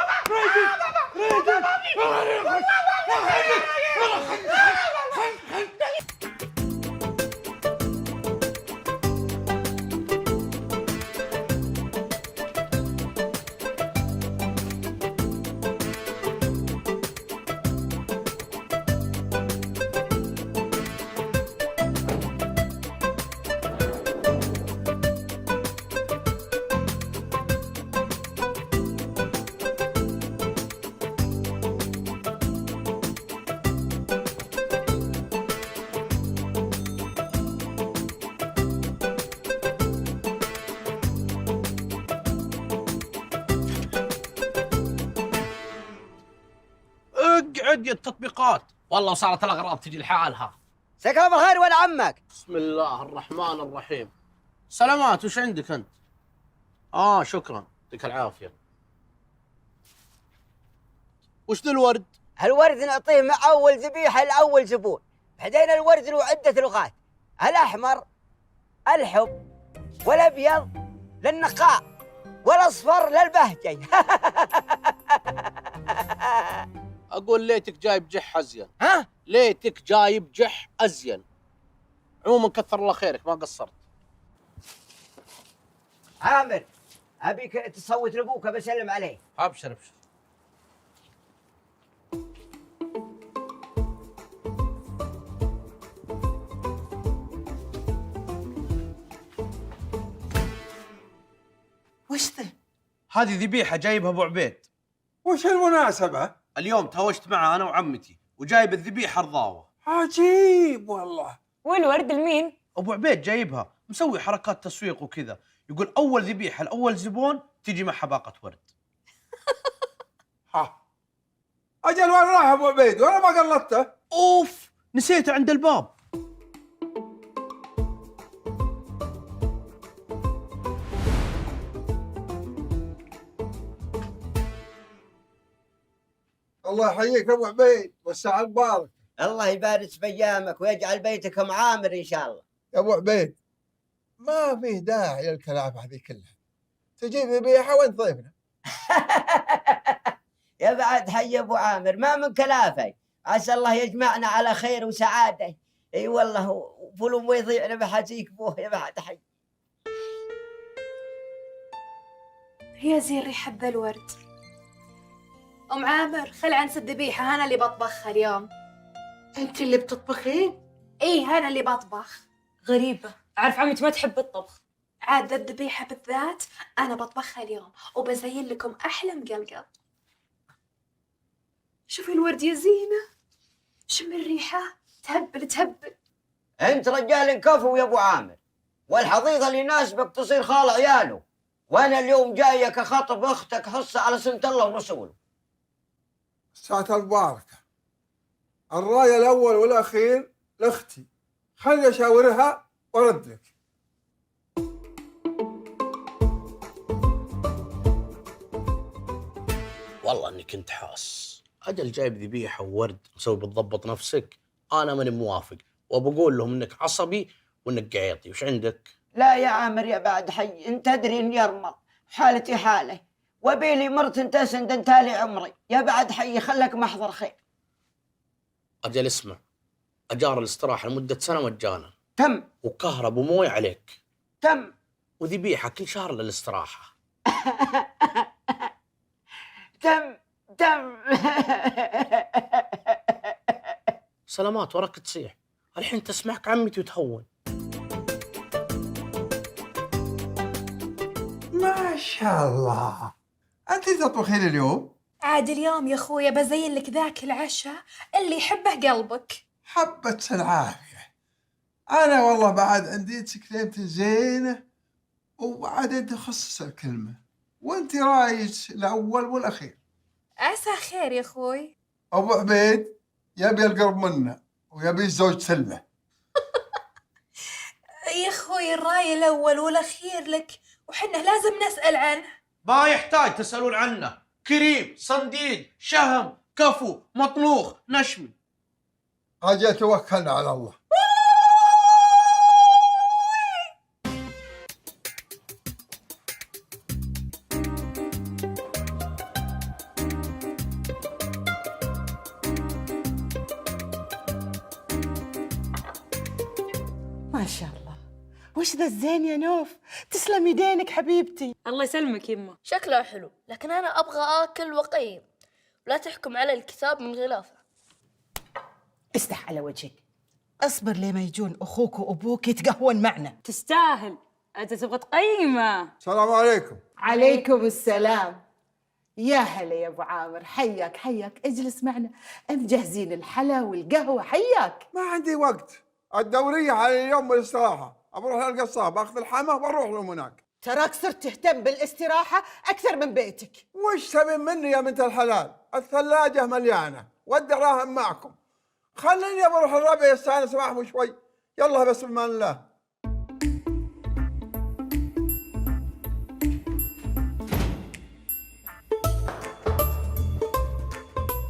اقعد يا التطبيقات، والله صارت الأغراض تجي لحالها. مساك الله بالخير ولا عمك. بسم الله الرحمن الرحيم. سلامات، وش عندك أنت؟ شكرا، يعطيك العافية. وش ذا الورد؟ هالورد نعطيه مع أول ذبيحة لأول زبون، بعدين الورد له عدة لغات، الأحمر الحب، والأبيض للنقاء، والأصفر للبهجة. أقول ليتك جايب جح أزين. ها؟ ليتك جايب جح أزين. عموما كثر الله خيرك ما قصرت. عامر أبيك تصوت لأبوك بسلم عليه. أبشر أبشر. وش ذا؟ هذه ذبيحه جايبها ابو عبيد. وش المناسبة؟ اليوم تهاوشت معه انا وعمتي وجايب الذبيحه رضاوه. عجيب والله. والورد لمين؟ ابو عبيد جايبها مسوي حركات تسويق وكذا، يقول اول ذبيحه لاول زبون تجي معها باقه ورد. ها اجل وين راح ابو عبيد؟ وانا ما قلدته. اوف نسيته عند الباب. الله يحييك ابو عبيد والساعة المبارك. الله يبارك بايامك ويجعل بيتكم عامر ان شاء الله. يا ابو عبيد ما فيه داعي للكلام هذه كلها، تجيب ذبيحه وين ضيفنا؟ يا بعد حي ابو عامر ما من كلافه، عسى الله يجمعنا على خير وسعاده. اي والله وفلو ما يضيعنا بحزيك بوه يا بعد حي. يا زين ريحة ذا الورد. أم عامر خل عنس الذبيحة، أنا اللي بطبخها اليوم. انت اللي بتطبخين؟ إيه أنا اللي بطبخ. غريبة، أعرف عمتي ما تحب الطبخ. عاد ذا الذبيحة بالذات أنا بطبخها اليوم وبزين لكم أحلى مقلقل. شوفي الورد يا زينة، شم الريحة تهبل تهبل. انت رجال كفو يا ابو عامر، والحظيظه اللي يناسبك تصير خال عياله، وانا اليوم جايك اخاطب اختك حصه على سنه الله ورسوله. الساعة المباركة، الراي الأول والأخير لأختي، خلي أشاورها وأرد لك. والله اني كنت حاس. اجل جايب ذبيحه وورد مسوي بتضبط نفسك، انا ماني موافق وبقول لهم انك عصبي وانك قعيطي. وش عندك؟ لا يا عامر يا بعد حي، انت تدري اني ارمل، حالتي حاله، وبيلي مرت تسند انتالي عمري، يا بعد حي خلك محضر خير. اجل اسمع، اجار الاستراحه لمده سنه مجانا. تم. وكهرب ومويه عليك. تم. وذبيحه كل شهر للاستراحه. تم. تم. سلامات وراك تصيح، الحين تسمعك عمتي وتهون. ما شاء الله، أنت تطبخين اليوم؟ عاد اليوم يا خويا بزين لك ذاك العشاء اللي يحبه قلبك. حبة العافية. أنا والله بعد عندي كلمة زينة، وبعد أنت خصص الكلمة، وأنت رايج الأول والأخير. عسى خير يا اخوي. أبو عبيد يبي القرب منه ويبي الزوج سلة. يا اخوي الراي الاول والاخير لك، وحنا لازم نسال عنه. ما يحتاج تسألون عنه، كريم، صنديد، شهم، كفو، مطنوخ، نشمي. أجل توكلنا على الله. ما شاء الله، وش ذا الزين يا نوف، تسلم يدينك حبيبتي. الله يسلمك يمه. شكله حلو، لكن أنا أبغى آكل وقيم، ولا تحكم على الكتاب من غلافه. استح على وجهك، اصبر لما يجون اخوك وابوك يتقهون معنا. تستاهل، أنت تبغى تقيمه. السلام عليكم. عليكم السلام. يا هلا يا ابو عامر، حياك حياك، اجلس معنا، مجهزين الحلا والقهوه، حياك. ما عندي وقت، الدورية على اليوم والاستراحة، بروح للقصاب اخذ الحمى واروح لهم هناك. تراك صرت تهتم بالاستراحه اكثر من بيتك. وش تبين مني يا بنت الحلال؟ الثلاجة مليانة والدراهم معكم، خليني بروح الربع يستانس معهم شوي. يلا بس بمان الله.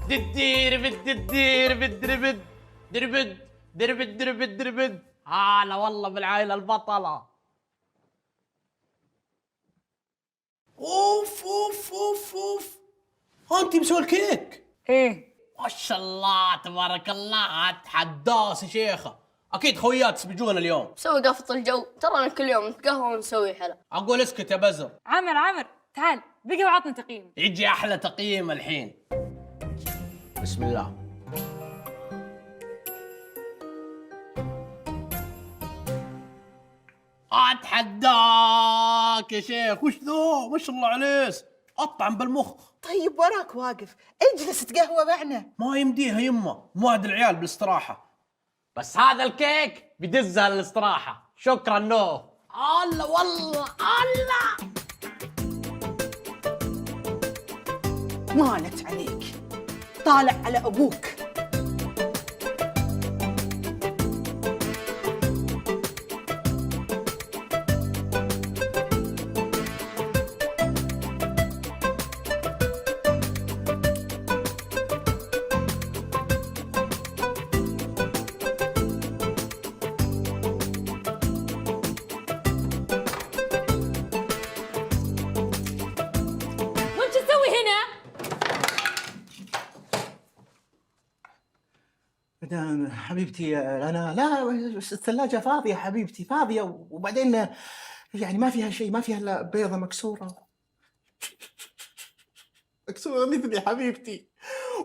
ددير بالددير بالدربد دربد دربد دربد دربد. هلا والله بالعائلة البطلة. اوف اوف اوف اوف، انت مسوي الكيك؟ ايه ما شاء الله تبارك الله، اتحداس يا شيخة. اكيد خويات يسبجون اليوم. سوي قفط الجو، ترانا كل يوم نتقهوى ونسوي حلا. اقول اسكت يا بزر. عامر تعال بقي وعطني تقييم. يجي احلى تقييم الحين. بسم الله. اتحداك يا شيخ، وش ذو؟ ما شاء الله عليه، اطعم بالمخ. طيب وراك واقف، اجلس تقهوى معنا. ما يمديها يمه، موعد العيال بالاستراحه. بس هذا الكيك بدزها للاستراحة، شكرا نو. الله والله الله. مالت عليك، طالع على ابوك. وانت تسوي هنا؟ مدام حبيبتي انا لا، الثلاجه فاضيه حبيبتي، فاضيه، وبعدين يعني ما فيها شيء، ما فيها الا بيضه مكسوره مكسوره مثلي حبيبتي،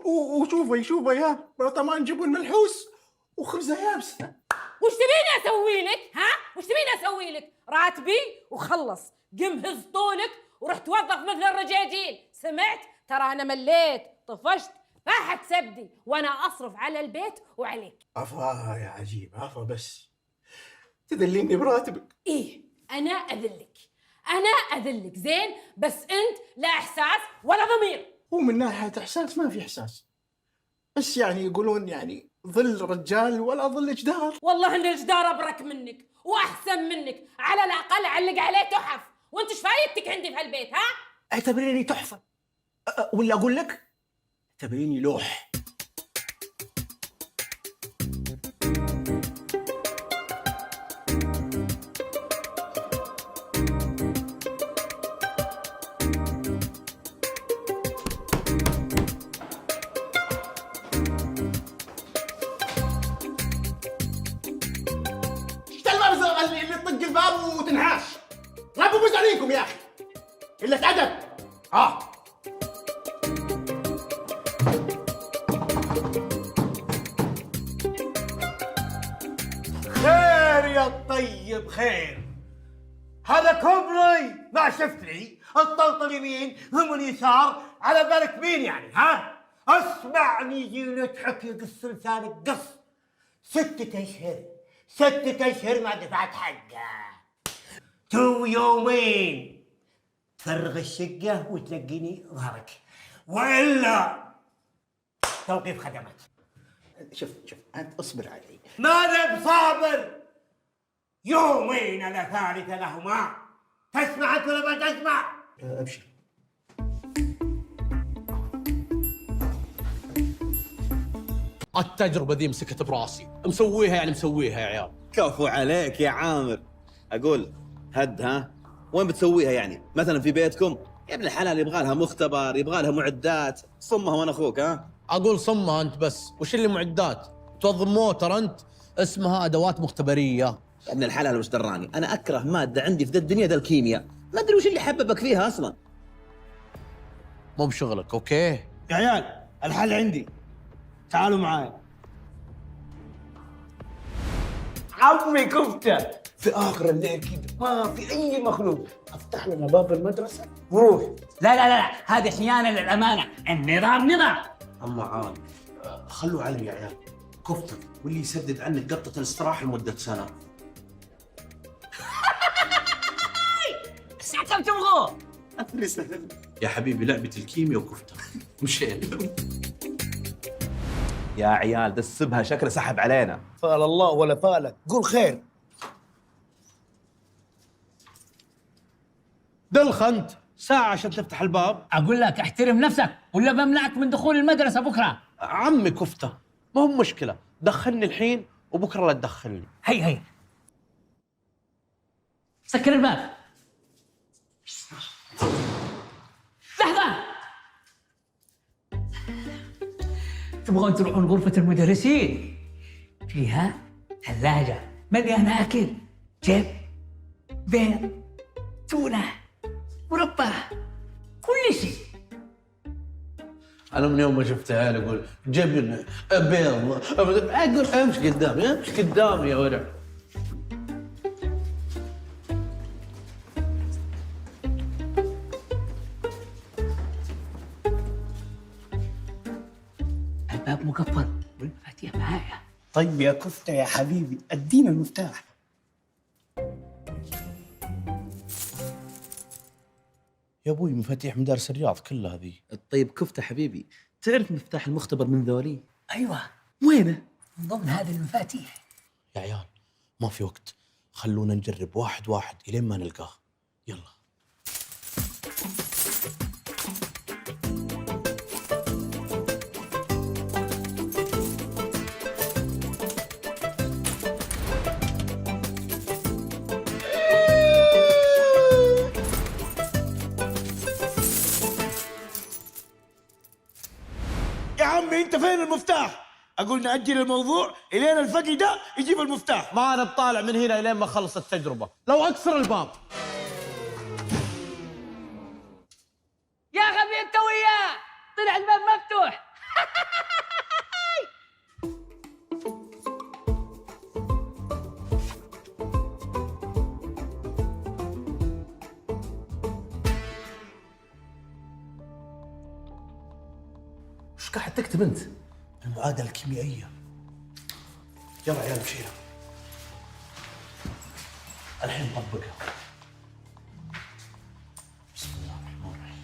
وشوفي يا برطمان جبن ملحوس وخبزه يابسه. وش تبيني اسوي لك؟ ها؟ وش تبيني اسوي لك؟ راتبي وخلص، قم هز طولك وروح توظف مثل الرجاجيل، سمعت؟ ترى انا مليت، طفشت، فاحت سبدي، وانا اصرف على البيت وعليك. عفا يا عجيب، عفا، بس تذليني براتبك. ايه انا اذلك زين، بس انت لا احساس ولا ضمير. هو من ناحيه احساس ما في احساس، بس يعني يقولون يعني ظل رجال ولا ظل جدار. والله ان الجدار ابرك منك واحسن منك، على الاقل علق عليه تحف، وانت ايش فايدتك عندي في هالبيت؟ ها؟ اعتبريني تحفه، ولا اقول لك اعتبريني لوح. اللي تطق الباب وتنحاش، لا ببوس عليكم يا اخي، قلة ادب. خير يا طيب خير، هذا كوبري ما شفت لي الطلط اليمين ثم اليسار، على بالك مين يعني؟ ها؟ اسمعني يجي نضحك يقص لسانك قص. 6 أشهر 6 أشهر ما دفعت حقه، تو يومين تفرغ الشقة وتلقيني ظهرك، وإلا توقيف خدمات. شوف انت اصبر علي. ماذا بصابر؟ يومين لا ثالث لهما، تسمع انت ولا ما تسمع؟ ابشر. التجربة ذي مسكت براسي، مسويها يعني مسويها يا عيال. كفو عليك يا عامر. اقول هد، ها؟ وين بتسويها يعني؟ مثلا في بيتكم؟ يا ابن الحلال يبغى لها مختبر، يبغى لها معدات، صمها وانا اخوك. ها؟ اقول صمها انت بس، وش اللي معدات؟ توظف موتر انت، اسمها ادوات مختبريه. يا ابن الحلال وش دراني؟ انا اكره ماده عندي في ذا الدنيا ذا الكيمياء، ما ادري وش اللي حببك فيها اصلا. مو بشغلك، اوكي؟ يا عيال الحل عندي، تعالوا معاي. عمي كفتة في آخر الليل كده ما في أي مخلوق، أفتح لنا باب المدرسة وروح. لا هذه خيانة للأمانة، النظام نظام. أما عاد خلوا علي يا عيال، كفتة واللي يسدد عنك قطة الاستراحة لمدة سنة. ساعتها تبغوا يا حبيبي لعبة الكيمياء وكفتة مشينا. يا عيال دسبها شكله سحب علينا. فال الله ولا فالك، قول خير. دلخ انت ساعة عشان تفتح الباب. أقول لك احترم نفسك ولا بمنعك من دخول المدرسة بكرة. عمي كفتة ما هو مشكلة، دخلني الحين وبكرة لا تدخلني. هي سكر الباب. لحظة، تبغون تروحون غرفة المدرسين؟ فيها ثلاجة مليانة أكل، جب، بيض، تونة، مربى، كل شيء. أنا من يوم ما شفت عيال أقول جبن بيض، أقول امشي قدامي يا ورع. الباب مقفل والمفاتيح معايا. طيب يا كفتة يا حبيبي ادينا المفتاح. يا ابوي مفاتيح مدارس الرياض كلها ذي. طيب كفتة حبيبي، تعرف مفتاح المختبر من ذولي؟ ايوه وينه؟ من ضمن هذه المفاتيح. يا عيال ما في وقت، خلونا نجرب واحد واحد الين ما نلقاه. يلا. يا عمي انت فين المفتاح؟ اقول نأجل الموضوع الين الفقي ده يجيب المفتاح. ما انا بطالع من هنا الين ما اخلص التجربه، لو اكسر الباب. يا غبي انت وياه، طلع الباب مفتوح. وش قاعد تكتب انت؟ المعادلة الكيميائية. يلا عيال مشينا. الحين نطبقها. بسم الله الرحمن الرحيم.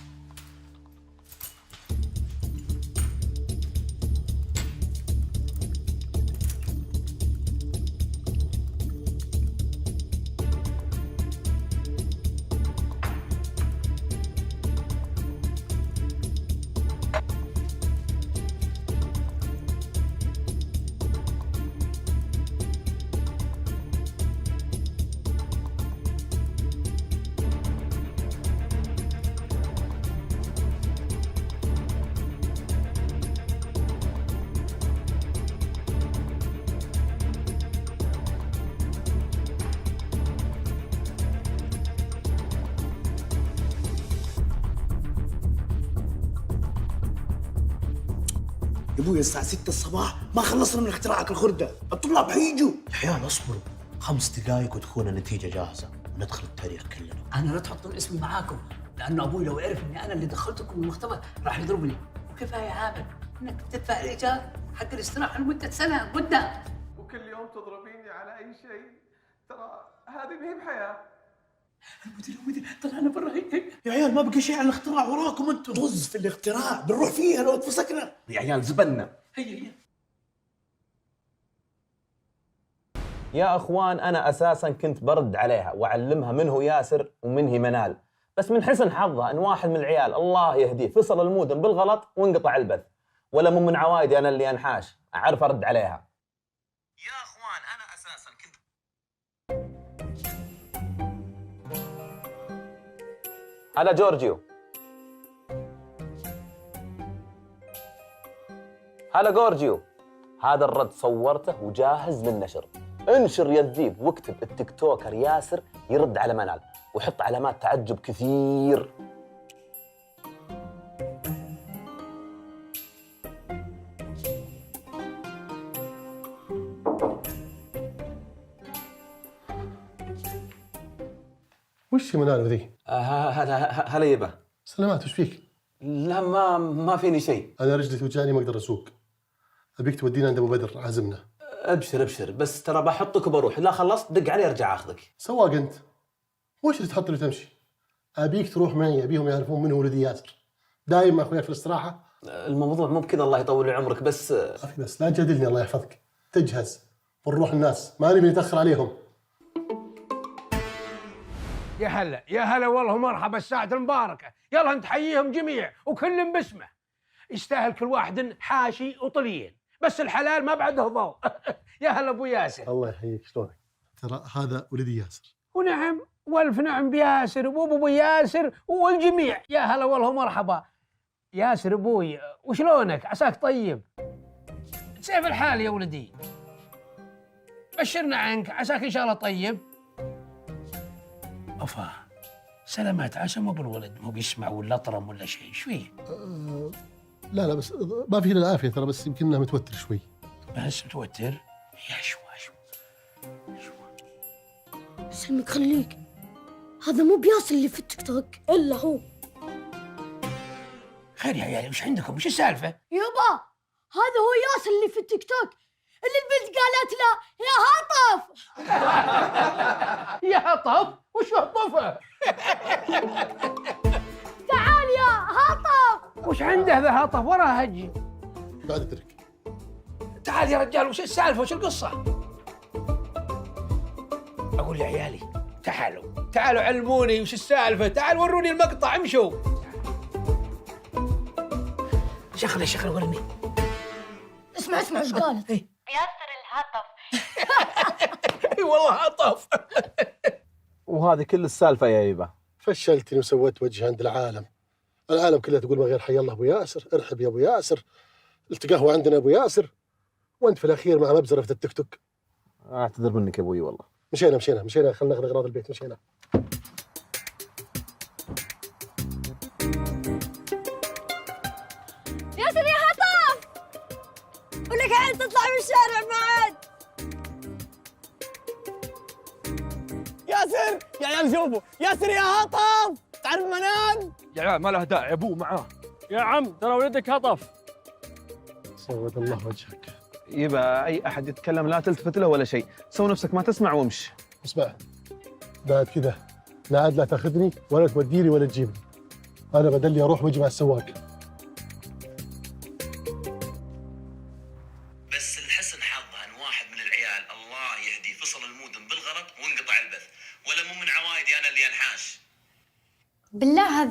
يا ابوي الساعة 6 الصباح ما خلصنا من اختراعك الخردة، الطلاب حيجوا. يا عيال اصبروا 5 دقائق وتكون النتيجة جاهزة وندخل التاريخ كلنا. انا لا تحطون اسمي معاكم، لانه ابوي لو عرف اني انا اللي دخلتكم المختبر راح يضربني. كفايه عامل انك تدفع الايجار حق الاستراحه لمده سنه قدام. وكل يوم تضربيني على اي شيء، ترى هذه ما هي بحياه. المدير طلعنا برا. يا عيال ما بقى شيء عن الاختراع وراكم انتم. طز في الاختراع بنروح فيها لو اتفسكنا. يا عيال زبلنا. هيا يا اخوان انا اساسا كنت برد عليها واعلمها من هو ياسر ومن هي منال، بس من حسن حظها ان واحد من العيال الله يهديه فصل المودم بالغلط وانقطع البث، ولا من عوايدي انا اللي انحاش اعرف ارد عليها. يا اخوان انا اساسا كنت هذا جورجيو، هذا جورجيو، هذا الرد صورته وجاهز للنشر. انشر يا الذيب واكتب التيك توكر ياسر يرد على منال وحط علامات تعجب كثير. وش منال ذي؟ هلا يبا. سلامات، وش فيك؟ لا ما فيني شيء. انا رجلي توجعني ما اقدر اسوق. ابيك تودينا عند ابو بدر، عازمنا. ابشر بس ترى بحطك وبروح، لا خلصت دق علي ارجع اخذك. سواق انت، وش اللي تحط لي تمشي؟ ابيك تروح معي، ابيهم يعرفون من هو ولدي ياسر. دايم اخوياك في الاستراحه. الموضوع مو بكذا الله يطول عمرك، بس اخي بس لا تجادلني الله يحفظك. تجهز ونروح الناس، ما نبي نتاخر عليهم. يا هلا يا هلا والله مرحبا، الساعة المباركة، يلا نتحييهم جميع وكل باسمه. يستاهل كل واحد حاشي وطليل، بس الحلال ما بعده ضوء. يا هلا ابو ياسر. الله يحييك، شلونك؟ ترى هذا ولدي ياسر. ونعم والف نعم بياسر وابو ياسر والجميع. يا هلا والله مرحبا. ياسر ابوي وشلونك؟ عساك طيب؟ سيف الحال يا ولدي. بشرنا عنك، عساك ان شاء الله طيب. أفا سلامات، عسى مو بالولد مو بيسمع ولا طرم ولا شيء، ايش فيه؟ لا بس ما فيه الا العافيه ترى، بس يمكن انه متوتر شوي. بس متوتر؟ يا شو سلمك خليك، هذا مو بياسر اللي في التيك توك الا هو. خير يا عيال، وش عندكم؟ وش السالفه؟ يابا هذا هو ياسر اللي في التيك توك اللي البنت قالت له يا هطف. يا هطف؟ وش هطفه؟ تعال يا هطف. وش عنده ذا هطف؟ وراه هجي. بعد اترك. تعال يا رجال، وش السالفه؟ وش القصه؟ اقول لعيالي تعالوا علموني وش السالفه، تعال وروني المقطع، امشوا. شغله ورني. اسمع ايش قالت. ياسر الهطف. اي والله هطف. وهذه كل السالفه يا يبا. فشلتني وسويت وجه عند العالم كلها تقول ما غير حي الله ابو ياسر، ارحب يا ابو ياسر، التقهوى عندنا ابو ياسر، وانت في الاخير مع مبزره في التيك توك. اعتذر منك يا ابوي والله. مشينا خلينا ناخذ اغراض البيت. مشينا. ياسر يا هطف، ولك عاد تطلع من الشارع ما عاد. ياسر يا عيال شوفوا، ياسر يا هطف، تعرف منان؟ يا عيال ما له داعي، ابوه معاه. يا عم ترى ولدك هطف. سود الله وجهك. يبا اي احد يتكلم لا تلتفت له ولا شيء، سوي نفسك ما تسمع وامشي. اسمع، بعد كذا لا عاد لا تاخذني ولا توديني ولا تجيبني، انا بدلي اروح واجي مع السواق. بس لحسن حظها ان واحد من العيال الله يهديه فصل المودم بالغلط وانقطع البث، ولا مو من عوايدي انا اللي انحاش. بالله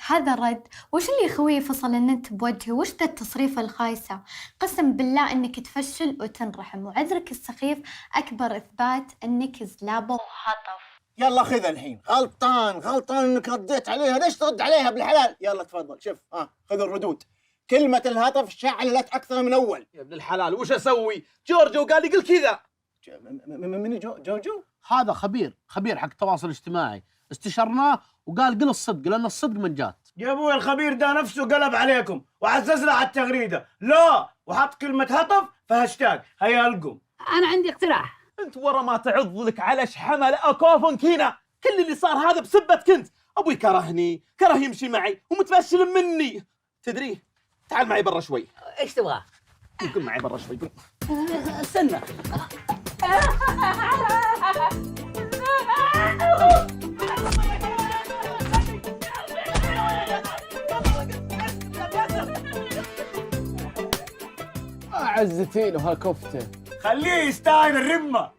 هذا رد وش اللي يخوي فصل النت بوجهي؟ وش ذا التصريف الخايسة؟ قسم بالله انك تفشل وتنرحم، وعذرك السخيف اكبر اثبات انك زلابة وهطف. يلا خذ الحين. غلطان انك رديت عليها، ليش ترد عليها بالحلال؟ يلا تفضل شوف، خذ الردود. كلمة الهطف شعلت اكثر من اول. يا ابن الحلال وش اسوي؟ جورجو قال لي قل كذا. من جوجو؟ هذا خبير حق التواصل الاجتماعي، استشرناه وقال قل الصدق لان الصدق منجات. يا ابوي الخبير ده نفسه قلب عليكم وعززنا على التغريده، لا وحط كلمه هطف في هاشتاج، هيا القم. انا عندي اقتراح. انت ورا ما تعض لك على شحمه اكوفن كينا، كل اللي صار هذا بسبتك انت. ابوي كره يمشي معي ومتفشل مني، تدري؟ تعال معي برا شوي. ايش تبغى؟ قل معي برا شوي. استنى. عزتين وهالكفته. خليه يستاهل الرمه.